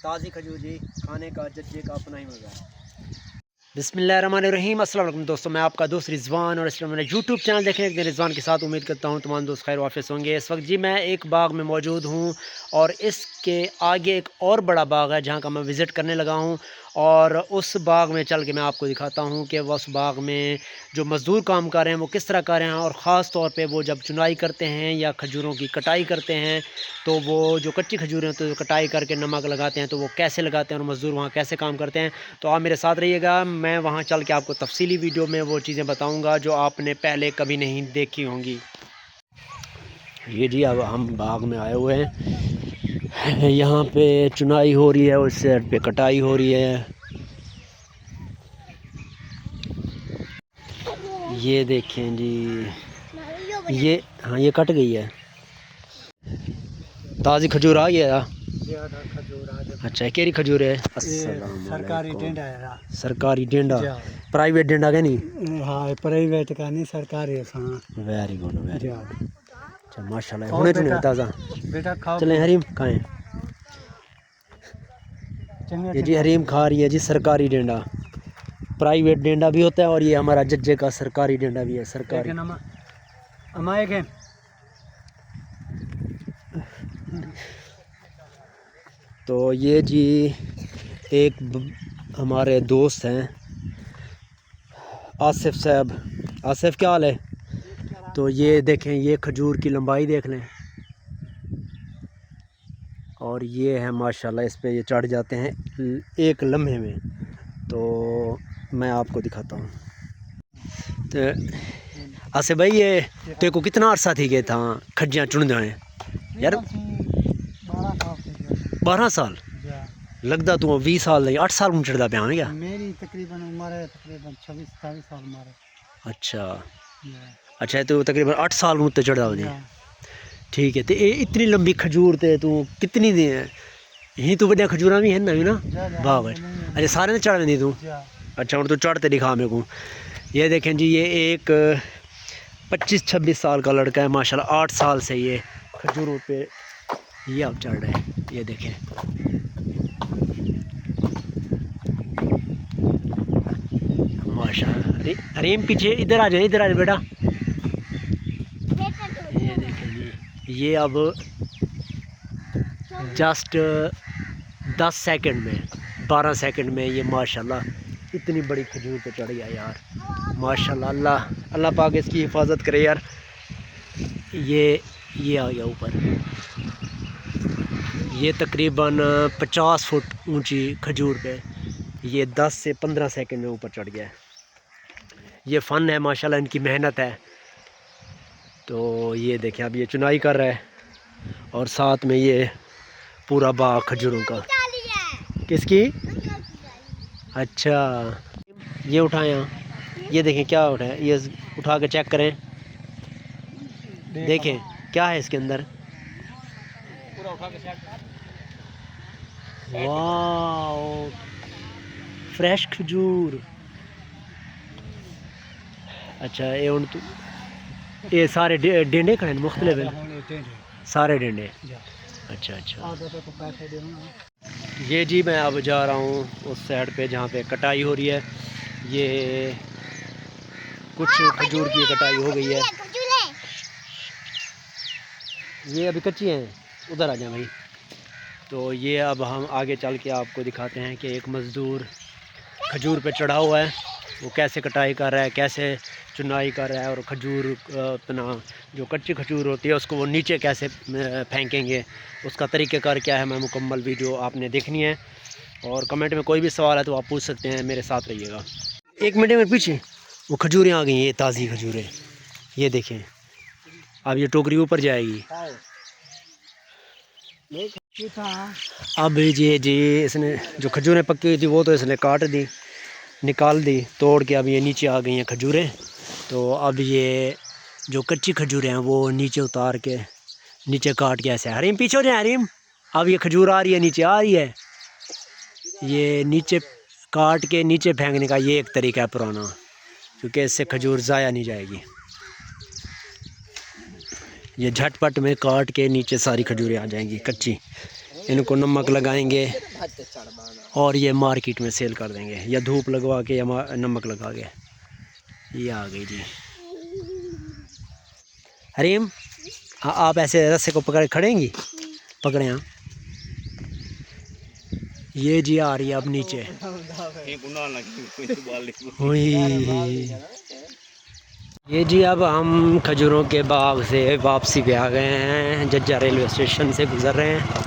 ताज़ी खजूर जी खाने का जज्जे का अपना ही मज़ा है। बिस्मिल्लाहिर्रहमानिर्रहीम। अस्सलाम वालेकुम दोस्तों, मैं आपका दोस्त रिजवान और इस मेरा यूट्यूब चैनल देखने के रिजवान के साथ उम्मीद करता हूँ तमाम दोस्त खैर वाफिस होंगे। इस वक्त जी मैं एक बाग में मौजूद हूँ और इसके आगे एक और बड़ा बाग है जहाँ का मैं विज़िट करने लगा हूँ। और उस बाग में चल के मैं आपको दिखाता हूँ कि उस बाग में जो मज़दूर काम कर रहे हैं वो किस तरह कर रहे हैं, और ख़ास तौर पे वो जब चुनाई करते हैं या खजूरों की कटाई करते हैं तो वो जो कच्ची खजूरें तो कटाई करके नमक लगाते हैं तो वो कैसे लगाते हैं और मज़दूर वहाँ कैसे काम करते हैं। तो आप मेरे साथ रहिएगा, मैं वहाँ चल के आपको तफसीली वीडियो में वो चीज़ें बताऊँगा जो आपने पहले कभी नहीं देखी होंगी। ये जी अब हम बाग में आए हुए हैं, यहाँ पे चुनाई हो रही है, उस साइड पे कटाई हो रही है। ये देखें जी, ये हाँ ये कट गई है। ताज़ी खजूर आ गया। अच्छा केरी खजूर है। सरकारी डेंडा है। सरकारी डेंडा, प्राइवेट डेंडा क्या नहीं? हाँ प्राइवेट का नहीं, सरकारी है। Very good very good. अच्छा माशाल्लाह और होने तो ताज़ा बेटा खाओ। चलें हरीम खाएं। ये जी हरीम खा रही है जी सरकारी डेंडा। प्राइवेट डेंडा भी होता है और ये हमारा जज्जे का सरकारी डेंडा भी है। सरकारी तो ये जी एक हमारे दोस्त हैं आसिफ साहब। आसिफ क्या हाल है? तो ये देखें, ये खजूर की लंबाई देख लें, और ये है माशाल्लाह इस पे ये चढ़ जाते हैं एक लम्हे में। तो मैं आपको दिखाता हूँ। तो आसिफ भाई ये तेरे को कितना अरसा थी गए था खजियाँ चुन जाए यार? 12 साल लगता तू 20 साल नहीं 8 साल में चढ़ता पाया है क्या? मेरी तकरीबन उम्र है तकरीबन 26-27 साल उम्र है। अच्छा तो तकरीबन 8 साल में चढ़ा हो। ठीक है, तो ये इतनी लंबी खजूर ते तू कितनी दी है? यही तो बढ़िया खजूरा भी है ना भी ना वाह भाई। अच्छा सारे ने चढ़ दी तू? अच्छा और तू चढ़ते दिखा मेरे को। ये देखें जी, ये एक 25-26 साल का लड़का है माशाल्लाह, 8 साल से ये खजूरों पे ये अब चढ़ रहे हैं। ये देखें माशाल्लाह। हरीम पीछे इधर आ जाए, इधर आ जाए बेटा। ये देखें जी, ये अब जस्ट 10 सेकंड में 12 सेकंड में ये माशाल्लाह इतनी बड़ी खजूर पे चढ़ गया यार माशाल्लाह। अल्लाह पाक इसकी हिफाजत करे यार। ये आ गया ऊपर। ये तकरीबन 50 फुट ऊंची खजूर पे ये 10 से 15 सेकंड में ऊपर चढ़ गया है। ये फ़न है माशाल्लाह, इनकी मेहनत है। तो ये देखें अब ये चुनाई कर रहा है और साथ में ये पूरा बाग खजूरों का। किसकी? अच्छा ये उठाएं, ये देखें क्या उठाया, ये उठा के चेक करें, देखें क्या है इसके अंदर। वाह फ्रेश खजूर। अच्छा ये उन तो ये सारे डेंडे खड़े मुख्तलिफ सारे डेंडे। अच्छा ये जी मैं अब जा रहा हूँ उस साइड पे जहाँ पे कटाई हो रही है। ये कुछ खजूर की कटाई हो गई है, ये अभी कच्ची हैं। उधर आ जाए भाई। तो ये अब हम आगे चल के आपको दिखाते हैं कि एक मज़दूर खजूर पे चढ़ा हुआ है, वो कैसे कटाई कर रहा है, कैसे चुनाई कर रहा है, और खजूर अपना जो कच्ची खजूर होती है उसको वो नीचे कैसे फेंकेंगे, उसका तरीक़ेकार क्या है। मैं मुकम्मल वीडियो आपने देखनी है, और कमेंट में कोई भी सवाल है तो आप पूछ सकते हैं, मेरे साथ रहिएगा। 1 मिनट में पीछे वो खजूरें आ गई, ये ताज़ी खजूरें। ये देखें अब ये टोकरी ऊपर जाएगी। अब जी इसने जो खजूरें पक्की हुई थी वो तो इसने काट दी, निकाल दी तोड़ के। अब ये नीचे आ गई हैं खजूरें। तो अब ये जो कच्ची खजूरें हैं वो नीचे उतार के नीचे काट के ऐसे। हरीम पीछे हो जाए हरीम। अब ये खजूर आ रही है, नीचे आ रही है, ये नीचे काट के नीचे फेंकने का ये एक तरीका है पुराना, क्योंकि इससे खजूर ज़ाया नहीं जाएगी। ये झटपट में काट के नीचे सारी खजूरें आ जाएंगी कच्ची। इनको नमक लगाएंगे और ये मार्केट में सेल कर देंगे, या धूप लगवा के या नमक लगा के। ये आ गई जी। हरीम आप ऐसे रस्से को पकड़ खड़ेंगी, पकड़े हाँ। ये जी आ रही है अब नीचे। ये जी अब हम खजूरों के बाग से वापसी पे आ गए हैं, जज्जा रेलवे स्टेशन से गुज़र रहे हैं।